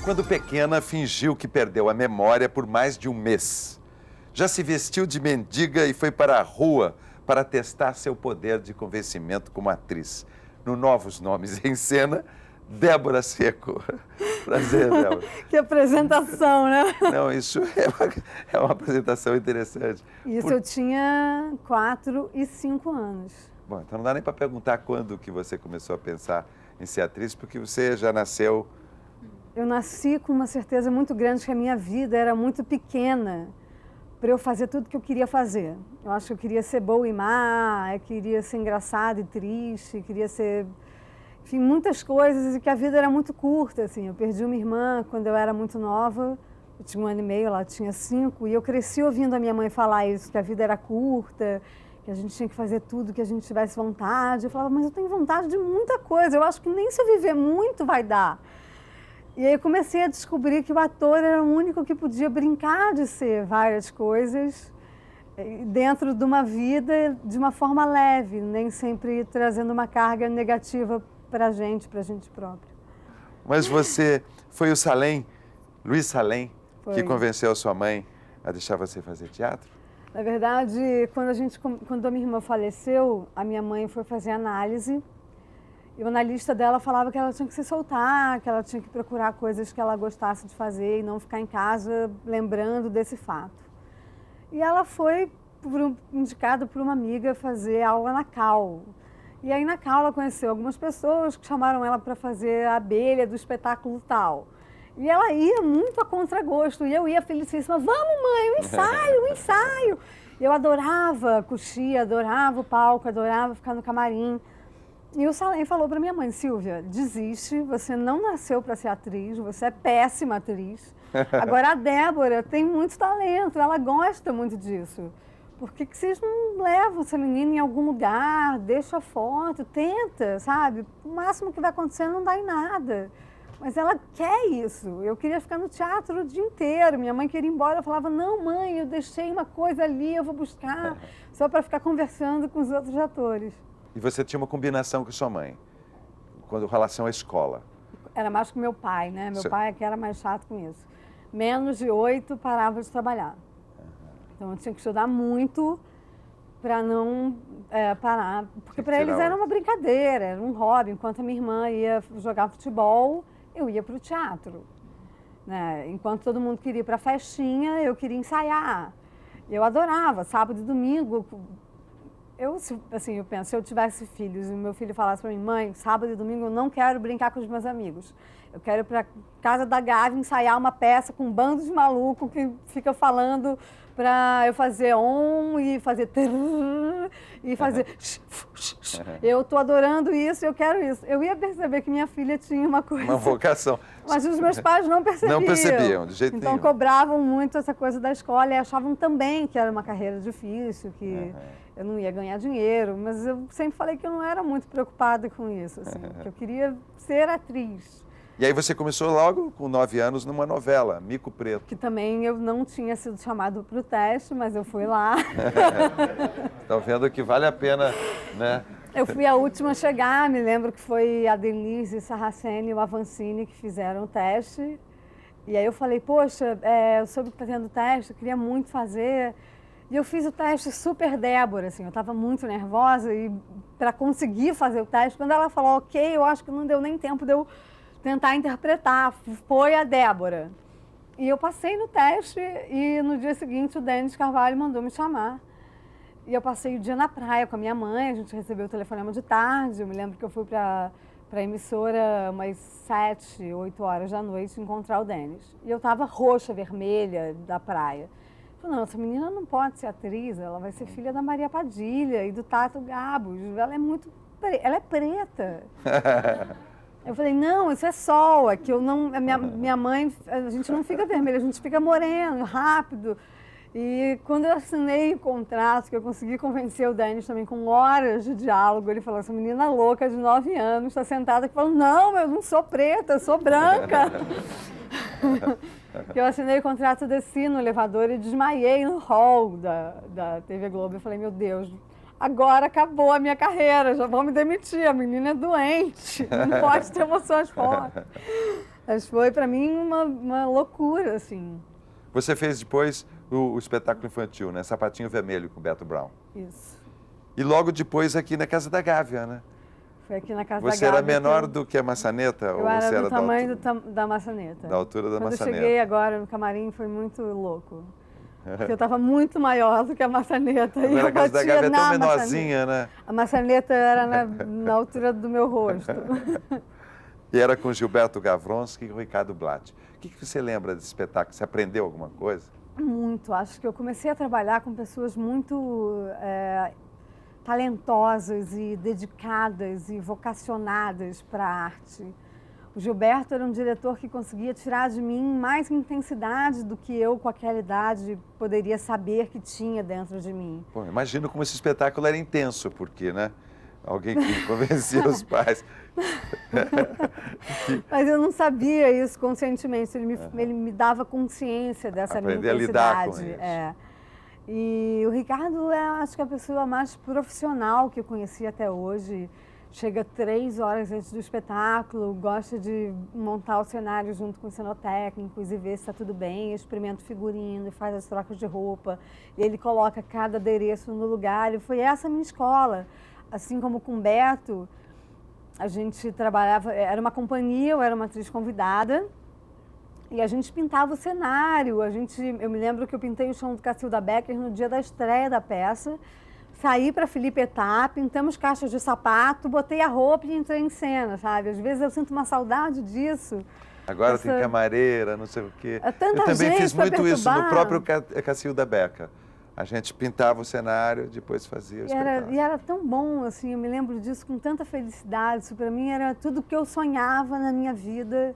Quando pequena, fingiu que perdeu a memória por mais de um mês. Já se vestiu de mendiga e foi para a rua para testar seu poder de convencimento como atriz. No Novos Nomes em Cena, Débora Seco. Prazer, Débora. Que apresentação, né? Não, isso é uma apresentação interessante. Isso eu tinha 4 e 5 anos. Bom, então não dá nem para perguntar quando que você começou a pensar em ser atriz, porque você já nasceu... Eu nasci com uma certeza muito grande que a minha vida era muito pequena para eu fazer tudo que eu queria fazer. Eu acho que eu queria ser boa e má, eu queria ser engraçada e triste, queria ser... Enfim, muitas coisas, e que a vida era muito curta, assim. Eu perdi uma irmã quando eu era muito nova, eu tinha 1 ano e meio, ela tinha 5, e eu cresci ouvindo a minha mãe falar isso, que a vida era curta, que a gente tinha que fazer tudo que a gente tivesse vontade. Eu falava, mas eu tenho vontade de muita coisa, eu acho que nem se eu viver muito vai dar. E aí eu comecei a descobrir que o ator era o único que podia brincar de ser várias coisas dentro de uma vida de uma forma leve, nem sempre trazendo uma carga negativa para a gente próprio. Mas você, foi o Salem, Luiz Salem, que convenceu a sua mãe a deixar você fazer teatro? Na verdade, quando a minha irmã faleceu, a minha mãe foi fazer análise. E o analista dela falava que ela tinha que se soltar, que ela tinha que procurar coisas que ela gostasse de fazer e não ficar em casa lembrando desse fato. E ela foi indicada por uma amiga fazer aula na Cal. E aí na Cal ela conheceu algumas pessoas que chamaram ela para fazer a abelha do espetáculo tal. E ela ia muito a contragosto, e eu ia felicíssima, vamos mãe, o ensaio, o ensaio. E eu adorava a coxia, adorava o palco, adorava ficar no camarim. E o Salem falou para minha mãe, Silvia, desiste, você não nasceu para ser atriz, você é péssima atriz. Agora a Débora tem muito talento, ela gosta muito disso. Por que vocês não levam essa menina em algum lugar, deixa a foto, tenta, sabe? O máximo que vai acontecer não dá em nada. Mas ela quer isso. Eu queria ficar no teatro o dia inteiro. Minha mãe queria ir embora. Eu falava, não, mãe, eu deixei uma coisa ali, eu vou buscar. Só para ficar conversando com os outros atores. E você tinha uma combinação com sua mãe, com relação à escola? Era mais com meu pai, né? Meu pai é que era mais chato com isso. Menos de 8 parava de trabalhar. Então eu tinha que estudar muito para não parar. Porque para eles era uma brincadeira, era um hobby. Enquanto a minha irmã ia jogar futebol, eu ia para o teatro. Né? Enquanto todo mundo queria ir para a festinha, eu queria ensaiar. Eu adorava, sábado e domingo. Eu penso, se eu tivesse filhos e meu filho falasse para mim, mãe, sábado e domingo eu não quero brincar com os meus amigos. Eu quero ir para casa da Gavi ensaiar uma peça com um bando de maluco que fica falando para eu fazer e fazer e fazer eu tô adorando isso, eu quero isso. Eu ia perceber que minha filha tinha uma coisa. Uma vocação. Mas os meus pais não percebiam. Não percebiam, de jeito nenhum. Então cobravam muito essa coisa da escola e achavam também que era uma carreira difícil, que eu não ia ganhar dinheiro, mas eu sempre falei que eu não era muito preocupada com isso, assim, que eu queria ser atriz. E aí você começou logo, com 9 anos, numa novela, Mico Preto. Que também eu não tinha sido chamado para o teste, mas eu fui lá. Estão vendo que vale a pena, né? Eu fui a última a chegar, me lembro que foi a Denise Sarraceni e o Avancini que fizeram o teste. E aí eu falei, poxa, eu soube que está tendo teste, eu queria muito fazer. E eu fiz o teste super Débora, assim, eu estava muito nervosa e para conseguir fazer o teste, quando ela falou, ok, eu acho que não deu nem tempo de eu tentar interpretar, foi a Débora. E eu passei no teste e no dia seguinte o Denis Carvalho mandou me chamar. E eu passei o dia na praia com a minha mãe, a gente recebeu o telefonema de tarde, eu me lembro que eu fui para a emissora umas 7, 8 horas da noite encontrar o Denis. E eu estava roxa, vermelha da praia. Eu falei, não, essa menina não pode ser atriz, ela vai ser filha da Maria Padilha e do Tato Gabos, ela é preta. Eu falei, não, isso é sol, é que eu não, minha mãe, a gente não fica vermelho, a gente fica moreno, rápido. E quando eu assinei o contrato, que eu consegui convencer o Denis também com horas de diálogo, ele falou, essa menina louca de 9 anos está sentada aqui falando, não, eu não sou preta, eu sou branca. Eu assinei o contrato, desci no elevador e desmaiei no hall da TV Globo. Eu falei, meu Deus, agora acabou a minha carreira, já vão me demitir, a menina é doente, não pode ter emoções fortes. Mas foi, para mim, uma loucura, assim. Você fez depois o espetáculo infantil, né? Sapatinho Vermelho, com o Beto Brown. Isso. E logo depois aqui na Casa da Gávea, né? Foi aqui na Casa Você da Gávea. era menor do que a maçaneta? Eu ou era você era do tamanho da maçaneta. Da altura da Quando maçaneta. eu cheguei agora no camarim, foi muito louco. Porque eu estava muito maior do que a maçaneta. E Agora eu a Casa da batia Gávea é tão na menorzinha, né? A maçaneta era na altura do meu rosto. E era com Gilberto Gavronski e o Ricardo Blatt. O que você lembra desse espetáculo? Você aprendeu alguma coisa? Muito. Acho que eu comecei a trabalhar com pessoas muito talentosas e dedicadas e vocacionadas para a arte. O Gilberto era um diretor que conseguia tirar de mim mais intensidade do que eu, com aquela idade, poderia saber que tinha dentro de mim. Pô, imagino como esse espetáculo era intenso, porque, né? Alguém que convencia os pais. Mas eu não sabia isso conscientemente. Ele me dava consciência dessa minha Aprender a intensidade. lidar com isso. É. E o Ricardo é, acho que, a pessoa mais profissional que eu conheci até hoje. Chega 3 horas antes do espetáculo, gosta de montar o cenário junto com os cenotécnicos e ver se está tudo bem, experimenta o figurino, faz as trocas de roupa. E ele coloca cada adereço no lugar. E foi essa a minha escola. Assim como com o Beto, a gente trabalhava, era uma companhia, eu era uma atriz convidada, e a gente pintava o cenário. Eu me lembro que eu pintei o chão do Cacilda Becker no dia da estreia da peça, saí para Felipe Etá, pintamos caixas de sapato, botei a roupa e entrei em cena, sabe? Às vezes eu sinto uma saudade disso. Agora tem camareira, não sei o quê. É tanta eu também gente fiz muito pra isso no perturbar. próprio Cacilda Becker. A gente pintava o cenário, depois fazia o espetáculo. E era tão bom, assim, eu me lembro disso com tanta felicidade. Isso para mim era tudo que eu sonhava na minha vida.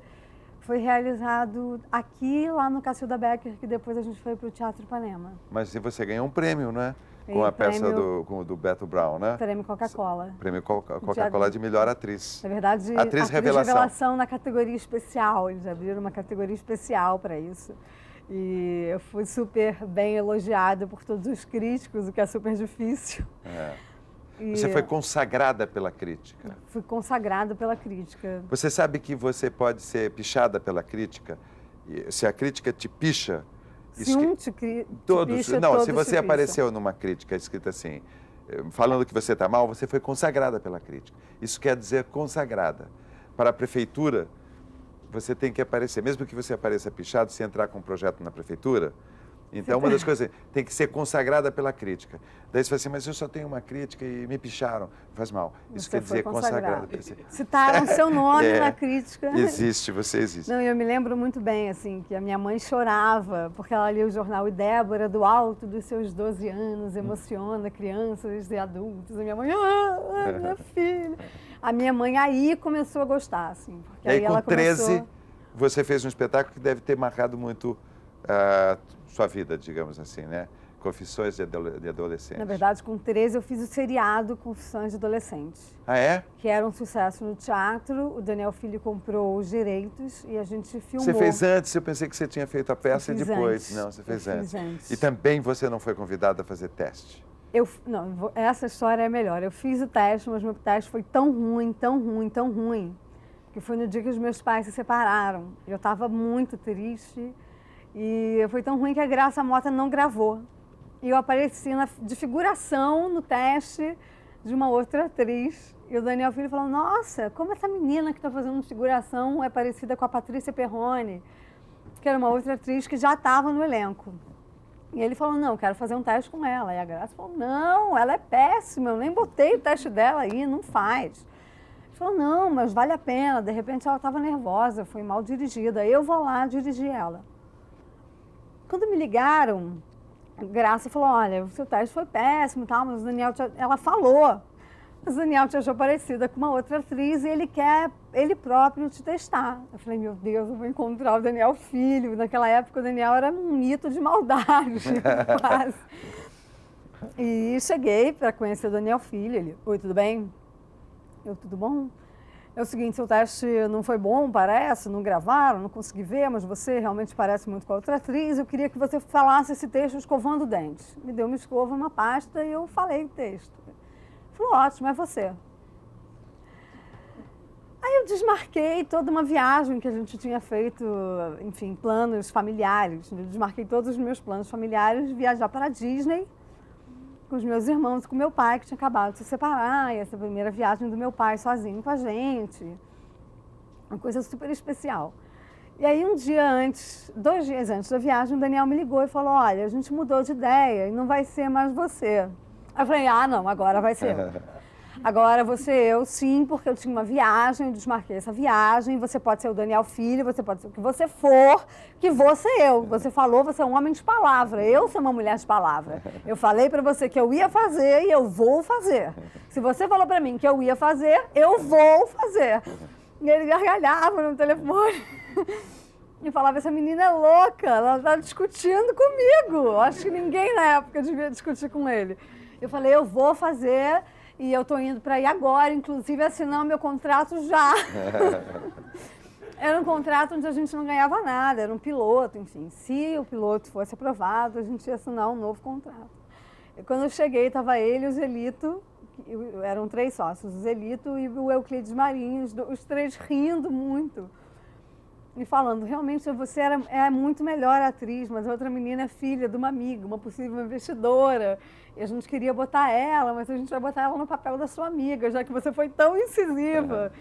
Foi realizado aqui, lá no Cacilda Becker, que depois a gente foi para o Teatro Ipanema. Mas você ganhou um prêmio, né? Com Ganhei a peça prêmio- do Beto Brown, né? Prêmio Coca-Cola. Prêmio Coca-Cola de melhor atriz. Na verdade, Atriz revelação. na categoria especial. Eles abriram uma categoria especial para isso. E eu fui super bem elogiada por todos os críticos, o que é super difícil. É. E Você foi consagrada pela crítica. fui consagrada pela crítica. Você sabe que você pode ser pichada pela crítica? E se a crítica te picha... Se um te picha, Não, todos se te você picham. apareceu numa crítica escrita assim, falando que você está mal, você foi consagrada pela crítica. Isso quer dizer consagrada. Para a prefeitura, você tem que aparecer. Mesmo que você apareça pichado, se entrar com um projeto na prefeitura, então uma das coisas tem que ser consagrada pela crítica. Daí você fala assim, mas eu só tenho uma crítica e me picharam. Faz mal. Isso Você quer dizer foi consagrada. Citaram seu nome na crítica. Existe, você existe. Não, eu me lembro muito bem, assim, que a minha mãe chorava, porque ela lia o jornal E Débora, do alto dos seus 12 anos, emociona crianças e adultos. A minha mãe, minha filha. A minha mãe aí começou a gostar, assim. Porque E aí, com ela 13, você fez um espetáculo que deve ter marcado muito sua vida, digamos assim, né? Confissões de Adolescente. Na verdade, com 13, eu fiz o seriado Confissões de Adolescente. Ah, é? Que era um sucesso no teatro. O Daniel Filho comprou os direitos e a gente filmou. Você fez antes? Eu pensei que você tinha feito a peça e fiz depois. antes. Não, você fez Eu antes. fiz antes. E também você não foi convidada a fazer teste? Não, essa história é melhor. Eu fiz o teste, mas meu teste foi tão ruim, que foi no dia que os meus pais se separaram. Eu estava muito triste e foi tão ruim que a Graça Mota não gravou. E eu apareci de figuração no teste de uma outra atriz. E o Daniel Filho falou, nossa, como essa menina que está fazendo figuração é parecida com a Patrícia Perrone, que era uma outra atriz que já estava no elenco. E ele falou, não, quero fazer um teste com ela. E a Graça falou, não, ela é péssima, eu nem botei o teste dela aí, não faz. Ele falou, não, mas vale a pena. De repente ela estava nervosa, foi mal dirigida. Eu vou lá dirigir ela. Quando me ligaram, a Graça falou, olha, o seu teste foi péssimo e tal, mas o Daniel, ela falou, mas o Daniel te achou parecida com uma outra atriz e ele quer ele próprio te testar. Eu falei, meu Deus, eu vou encontrar o Daniel Filho. Naquela época o Daniel era um mito de maldade, quase. E cheguei para conhecer o Daniel Filho. Ele, oi, tudo bem? Eu, tudo bom? É o seguinte, seu teste não foi bom, parece, não gravaram, não consegui ver, mas você realmente parece muito com a outra atriz. Eu queria que você falasse esse texto escovando dentes. Me deu uma escova, uma pasta e eu falei o texto. Ele falou, ótimo, é você. Aí eu desmarquei toda uma viagem que a gente tinha feito, enfim, planos familiares. Eu desmarquei todos os meus planos familiares de viajar para a Disney com os meus irmãos, com meu pai, que tinha acabado de se separar, e essa primeira viagem do meu pai sozinho com a gente. Uma coisa super especial. E aí, um dia antes, 2 dias antes da viagem, o Daniel me ligou e falou, olha, a gente mudou de ideia e não vai ser mais você. Eu falei, não, agora vai ser eu. Agora vou ser eu, sim, porque eu tinha uma viagem, eu desmarquei essa viagem, você pode ser o Daniel Filho, você pode ser o que você for, que vou ser eu. Você falou, você é um homem de palavra, eu sou uma mulher de palavra. Eu falei pra você que eu ia fazer e eu vou fazer. Se você falou pra mim que eu ia fazer, eu vou fazer. E ele gargalhava no telefone e falava, essa menina é louca, ela está discutindo comigo. Acho que ninguém na época devia discutir com ele. Eu falei, eu vou fazer e eu estou indo para ir agora, inclusive assinar o meu contrato já. Era um contrato onde a gente não ganhava nada, era um piloto, enfim. Se o piloto fosse aprovado, a gente ia assinar um novo contrato. E quando eu cheguei, estava ele e o Zelito, eram 3 sócios, o Zelito e o Euclides Marinho, os 3 rindo muito. E falando, realmente você é muito melhor atriz, mas a outra menina é filha de uma amiga, uma possível investidora. E a gente queria botar ela, mas a gente vai botar ela no papel da sua amiga, já que você foi tão incisiva.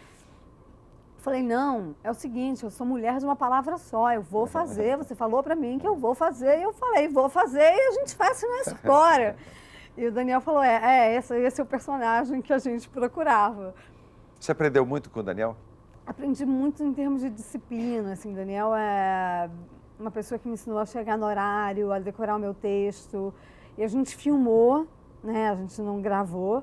Falei, não, é o seguinte, eu sou mulher de uma palavra só, eu vou fazer, você falou pra mim que eu vou fazer, e eu falei, vou fazer, e a gente vai assinar essa história. E o Daniel falou, esse é o personagem que a gente procurava. Você aprendeu muito com o Daniel? Aprendi muito em termos de disciplina, assim, Daniel é uma pessoa que me ensinou a chegar no horário, a decorar o meu texto. E a gente filmou, né, a gente não gravou,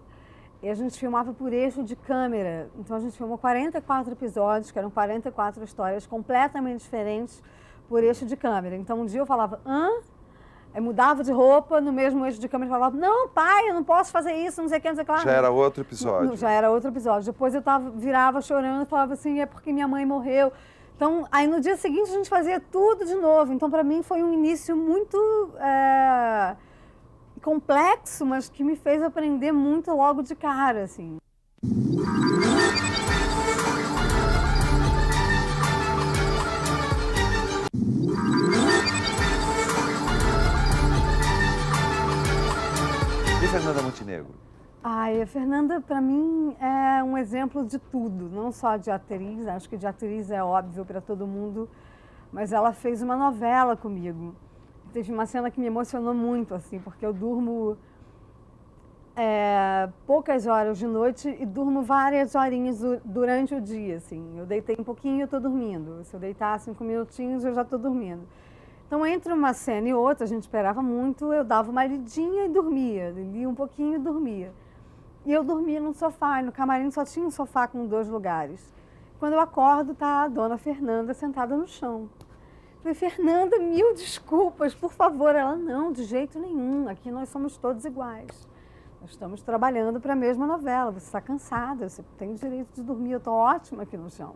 e a gente filmava por eixo de câmera. Então a gente filmou 44 episódios, que eram 44 histórias completamente diferentes por eixo de câmera. Então um dia eu falava, Aí mudava de roupa, no mesmo eixo de câmera, falava, não, pai, eu não posso fazer isso, não sei o que, não sei o que lá. Já era outro episódio. Já era outro episódio. Depois eu virava chorando e falava assim, é porque minha mãe morreu. Então, aí no dia seguinte a gente fazia tudo de novo. Então, para mim foi um início muito complexo, mas que me fez aprender muito logo de cara, assim. E Fernanda Montenegro? A Fernanda, para mim, é um exemplo de tudo, não só de atriz, acho que de atriz é óbvio para todo mundo, mas ela fez uma novela comigo. Teve uma cena que me emocionou muito, assim, porque eu durmo poucas horas de noite e durmo várias horinhas durante o dia, assim. Eu deitei um pouquinho e eu estou dormindo. Se eu deitar 5 minutinhos, eu já estou dormindo. Então, entre uma cena e outra, a gente esperava muito, eu dava uma lidinha e dormia, lia um pouquinho e dormia. E eu dormia no sofá, e no camarim só tinha um sofá com 2 lugares. Quando eu acordo, tá a dona Fernanda sentada no chão. Eu falei, Fernanda, 1000 desculpas, por favor. Ela, não, de jeito nenhum, aqui nós somos todos iguais. Nós estamos trabalhando para a mesma novela, você está cansada, você tem o direito de dormir, eu estou ótima aqui no chão.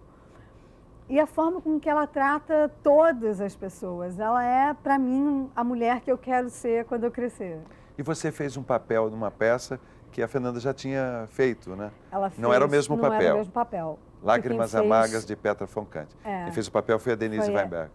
E a forma com que ela trata todas as pessoas, ela é, para mim, a mulher que eu quero ser quando eu crescer. E você fez um papel numa peça que a Fernanda já tinha feito, né? Ela fez, não era o mesmo papel. Não era o mesmo papel. Lágrimas Amargas, de Petra von Kant. Quem fez o papel foi a Denise Weinberg.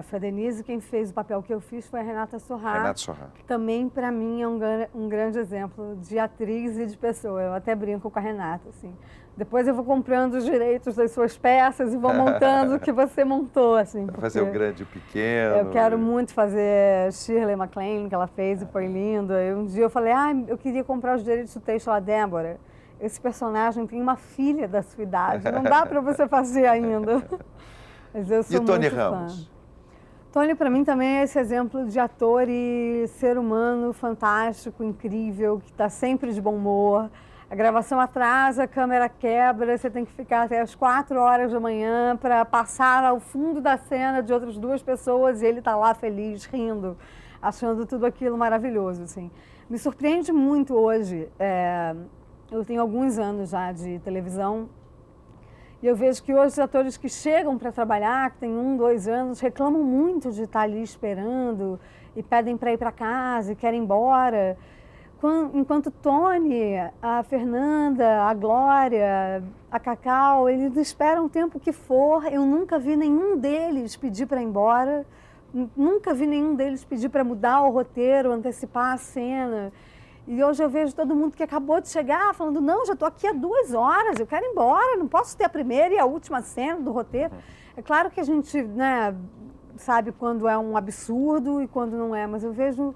Foi a Denise, quem fez o papel que eu fiz foi a Renata Sorrah. Renata Sorrah. Que também, para mim, é um grande exemplo de atriz e de pessoa. Eu até brinco com a Renata, assim. Depois eu vou comprando os direitos das suas peças e vou montando o que você montou, assim. Para fazer o grande e o pequeno. Eu quero muito fazer Shirley MacLaine, que ela fez e foi lindo. Aí um dia eu falei, eu queria comprar os direitos do texto da Débora. Esse personagem tem uma filha da sua idade, não dá para você fazer ainda. Mas eu sou e o Tony muito Ramos? fã. Tony, para mim, também é esse exemplo de ator e ser humano fantástico, incrível, que está sempre de bom humor. A gravação atrasa, a câmera quebra, você tem que ficar até as 4 horas da manhã para passar ao fundo da cena de outras 2 pessoas e ele está lá feliz, rindo, achando tudo aquilo maravilhoso, assim. Me surpreende muito hoje. Eu tenho alguns anos já de televisão e eu vejo que hoje os atores que chegam para trabalhar, que têm 1, 2 anos, reclamam muito de estar ali esperando e pedem para ir para casa e querem ir embora. Enquanto Tony, a Fernanda, a Glória, a Cacau, eles esperam o tempo que for. Eu nunca vi nenhum deles pedir para ir embora, nunca vi nenhum deles pedir para mudar o roteiro, antecipar a cena. E hoje eu vejo todo mundo que acabou de chegar falando, não, já estou aqui há 2 horas, eu quero ir embora, não posso ter a primeira e a última cena do roteiro. É claro que a gente, né, sabe quando é um absurdo e quando não é, mas eu vejo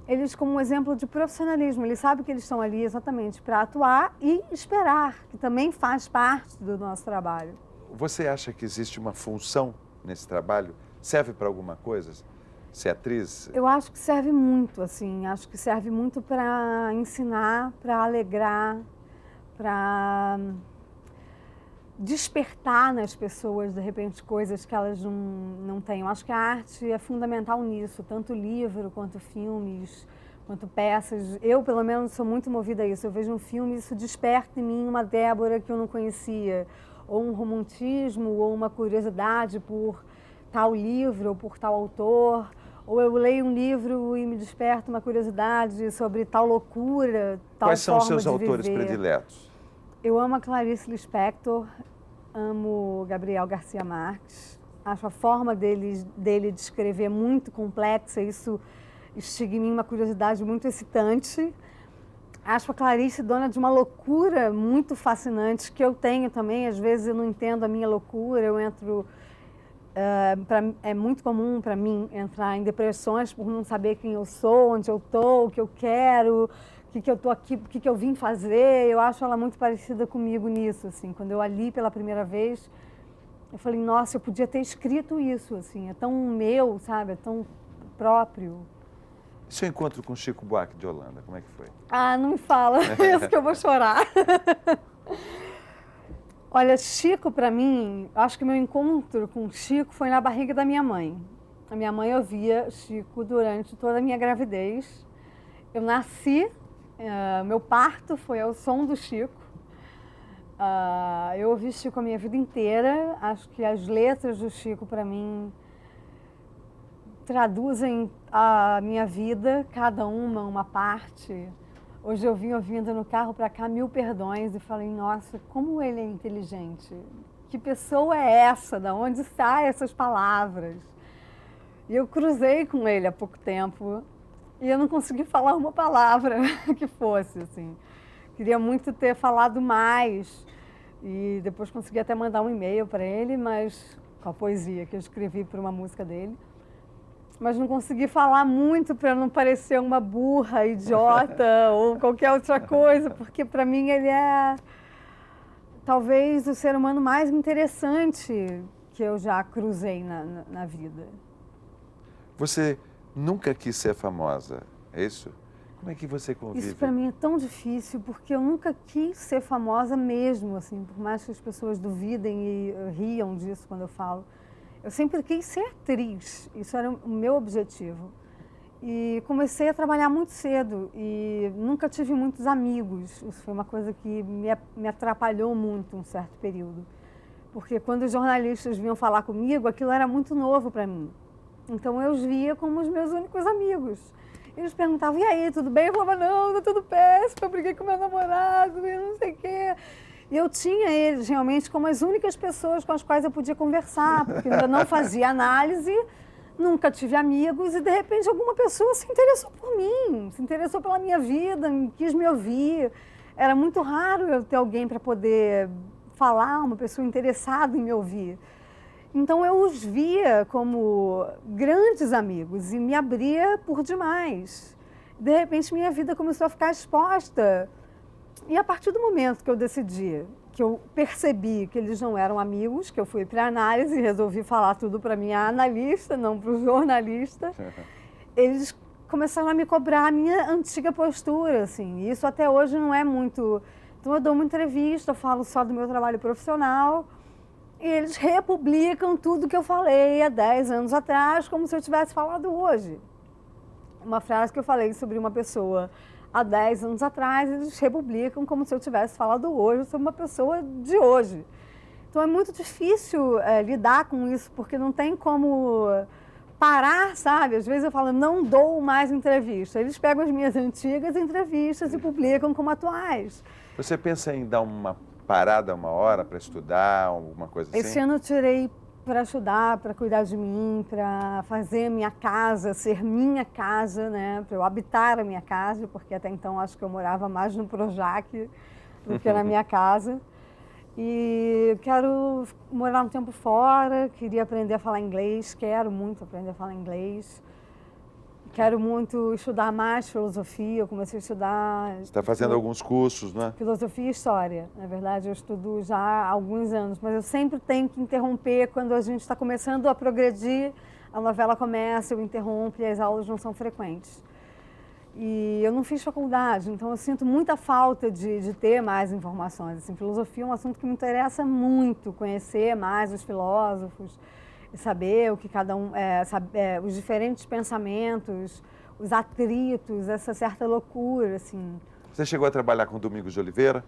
eles como um exemplo de profissionalismo. Eles sabem que eles estão ali exatamente para atuar e esperar, que também faz parte do nosso trabalho. Você acha que existe uma função nesse trabalho? Serve para alguma coisa? Ser atriz? Eu acho que serve muito, assim. Acho que serve muito para ensinar, para alegrar, para despertar nas pessoas, de repente, coisas que elas não têm. Eu acho que a arte é fundamental nisso, tanto livro, quanto filmes, quanto peças. Eu, pelo menos, sou muito movida a isso. Eu vejo um filme e isso desperta em mim uma Débora que eu não conhecia, ou um romantismo, ou uma curiosidade por tal livro, ou por tal autor, ou eu leio um livro e me desperta uma curiosidade sobre tal loucura, tal Quais são os forma seus de autores viver. prediletos? Eu amo a Clarice Lispector, amo o Gabriel Garcia Marques. Acho a forma dele de escrever muito complexa, isso instiga em mim uma curiosidade muito excitante. Acho a Clarice dona de uma loucura muito fascinante, que eu tenho também. Às vezes eu não entendo a minha loucura, eu entro... é muito comum para mim entrar em depressões por não saber quem eu sou, onde eu estou, o que eu quero, o que eu estou aqui, o que eu vim fazer. Eu acho ela muito parecida comigo nisso, assim. Quando eu a li pela primeira vez, eu falei, nossa, eu podia ter escrito isso, assim. É tão meu, sabe? É tão próprio. E seu encontro com Chico Buarque de Holanda, como é que foi? Ah, não me fala, isso que eu vou chorar. Olha, Chico, para mim, acho que meu encontro com Chico foi na barriga da minha mãe. A minha mãe ouvia Chico durante toda a minha gravidez. Eu nasci, meu parto foi ao som do Chico. Eu ouvi Chico a minha vida inteira. Acho que as letras do Chico, para mim, traduzem a minha vida, cada uma parte. Hoje eu vim ouvindo no carro para cá Mil Perdões e falei, nossa, como ele é inteligente. Que pessoa é essa? Da onde saem essas palavras? E eu cruzei com ele há pouco tempo e eu não consegui falar uma palavra que fosse, assim. Queria muito ter falado mais e depois consegui até mandar um e-mail para ele, mas com a poesia que eu escrevi para uma música dele. Mas não consegui falar muito para não parecer uma burra, idiota ou qualquer outra coisa, porque para mim ele é talvez o ser humano mais interessante que eu já cruzei na vida. Você nunca quis ser famosa, é isso? Como é que você convive? Isso para mim é tão difícil, porque eu nunca quis ser famosa mesmo, assim, por mais que as pessoas duvidem e riam disso quando eu falo. Eu sempre quis ser atriz, isso era o meu objetivo. E comecei a trabalhar muito cedo e nunca tive muitos amigos. Isso foi uma coisa que me atrapalhou muito um certo período. Porque quando os jornalistas vinham falar comigo, aquilo era muito novo para mim. Então eu os via como os meus únicos amigos. Eles perguntavam, e aí, tudo bem? Eu falava, não, tá tudo péssimo, eu briguei com meu namorado, e não sei o quê. E eu tinha eles realmente como as únicas pessoas com as quais eu podia conversar, porque eu ainda não fazia análise, nunca tive amigos e de repente alguma pessoa se interessou por mim, se interessou pela minha vida, quis me ouvir. Era muito raro eu ter alguém para poder falar, uma pessoa interessada em me ouvir. Então eu os via como grandes amigos e me abria por demais. De repente minha vida começou a ficar exposta. E a partir do momento que eu decidi, que eu percebi que eles não eram amigos, que eu fui para a análise e resolvi falar tudo para minha analista, não para o jornalista, eles começaram a me cobrar a minha antiga postura, assim. E isso até hoje não é muito... Então eu dou uma entrevista, eu falo só do meu trabalho profissional e eles republicam tudo que eu falei há 10 anos atrás, como se eu tivesse falado hoje. Uma frase que eu falei sobre uma pessoa há 10 anos atrás, eles republicam como se eu tivesse falado hoje sobre uma pessoa de hoje. Então é muito difícil lidar com isso, porque não tem como parar, sabe? Às vezes eu falo, não dou mais entrevista. Eles pegam as minhas antigas entrevistas e publicam como atuais. Você pensa em dar uma parada uma hora para estudar, alguma coisa assim? Esse ano eu tirei para estudar, para cuidar de mim, para fazer minha casa, ser minha casa, né? Para eu habitar a minha casa, porque até então acho que eu morava mais no Projac do que na minha casa. E quero morar um tempo fora, queria aprender a falar inglês, quero muito aprender a falar inglês. Quero muito estudar mais filosofia, eu comecei a estudar... Você está fazendo alguns cursos, né? Filosofia e História. Na verdade, eu estudo já há alguns anos, mas eu sempre tenho que interromper quando a gente está começando a progredir, a novela começa, eu interrompo e as aulas não são frequentes. E eu não fiz faculdade, então eu sinto muita falta de ter mais informações. Assim, filosofia é um assunto que me interessa muito, conhecer mais os filósofos, e saber o que cada um, os diferentes pensamentos, os atritos, essa certa loucura, assim. Você chegou a trabalhar com Domingos de Oliveira?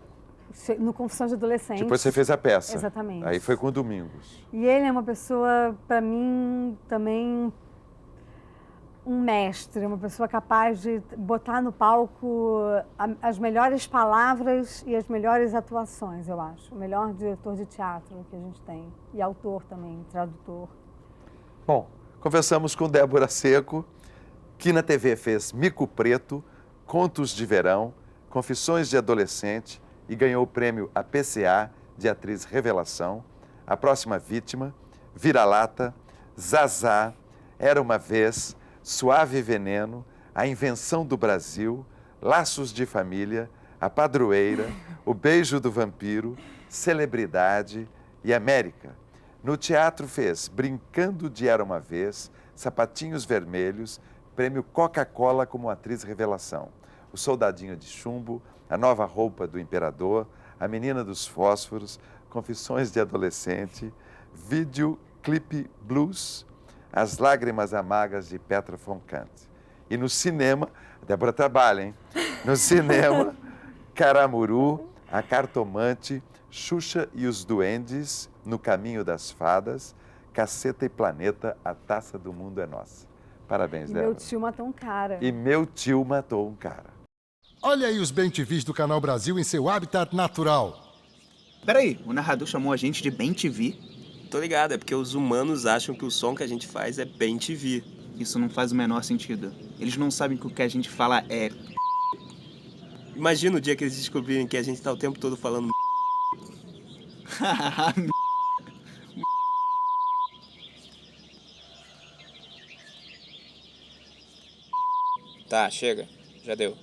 No Confissões de Adolescente. Depois você fez a peça. Exatamente. Aí foi com o Domingos. E ele é uma pessoa, para mim, também um mestre, uma pessoa capaz de botar no palco as melhores palavras e as melhores atuações, eu acho. O melhor diretor de teatro que a gente tem. E autor também, tradutor. Bom, conversamos com Débora Seco, que na TV fez Mico Preto, Contos de Verão, Confissões de Adolescente e ganhou o prêmio APCA de Atriz Revelação, A Próxima Vítima, Vira-Lata, Zazá, Era Uma Vez, Suave Veneno, A Invenção do Brasil, Laços de Família, A Padroeira, O Beijo do Vampiro, Celebridade e América. No teatro fez Brincando de Era Uma Vez, Sapatinhos Vermelhos, prêmio Coca-Cola como atriz revelação, O Soldadinho de Chumbo, A Nova Roupa do Imperador, A Menina dos Fósforos, Confissões de Adolescente, Vídeo Clipe Blues, As Lágrimas Amargas de Petra von Kant. E no cinema, Débora trabalha, hein? No cinema, Caramuru, A Cartomante, Xuxa e os Duendes, No Caminho das Fadas, Caceta e Planeta, A Taça do Mundo é Nossa. Parabéns, Débora. Meu tio matou um cara. E meu tio matou um cara. Olha aí os bem-TVs do Canal Brasil em seu habitat natural. Peraí, o narrador chamou a gente de bem-TV? Tô ligado, é porque os humanos acham que o som que a gente faz é bem TV. Isso não faz o menor sentido. Eles não sabem que o que a gente fala é... Imagina o dia que eles descobrirem que a gente tá o tempo todo falando Tá, chega. Já deu.